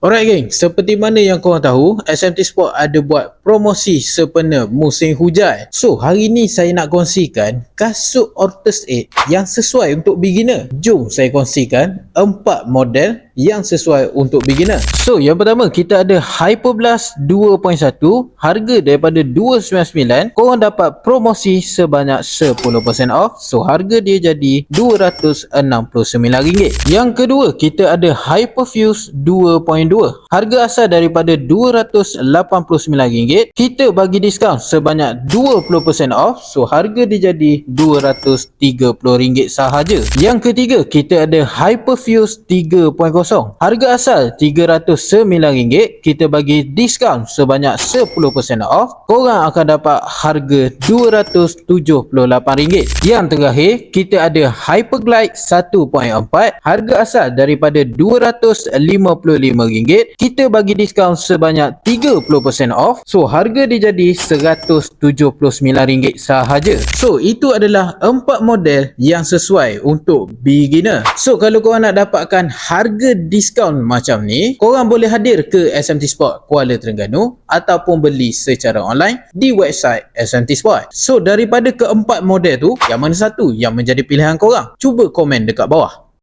Alright geng, seperti mana yang korang tahu, SMT Sport ada buat promosi sempena musim hujan. So, hari ni saya nak kongsikan kasut Ortus 8 yang sesuai untuk beginner. Jom saya kongsikan 4 model yang sesuai untuk beginner. So, yang pertama kita ada Hyperblast 2.1, harga daripada 299, korang dapat promosi sebanyak 10% off. So, harga dia jadi RM269. Yang kedua, kita ada Hyperfuse 2.2, harga asal daripada RM289, kita bagi diskaun sebanyak 20% off. So harga dia jadi RM230 sahaja. Yang ketiga, kita ada Hyperfuse 3.0, harga asal RM309, kita bagi diskaun sebanyak 10% off. Korang akan dapat harga RM278. Yang terakhir, kita ada Hyperglide 1.4, harga asal daripada RM255, kita bagi diskaun sebanyak 30% off. So harga dia jadi RM179 sahaja. So itu adalah 4 model yang sesuai untuk beginner. So kalau korang nak dapatkan harga diskaun macam ni, korang boleh hadir ke SMT Sport Kuala Terengganu ataupun beli secara online di website SMT Sport. So daripada keempat model tu, yang mana satu yang menjadi pilihan korang? Cuba komen dekat bawah.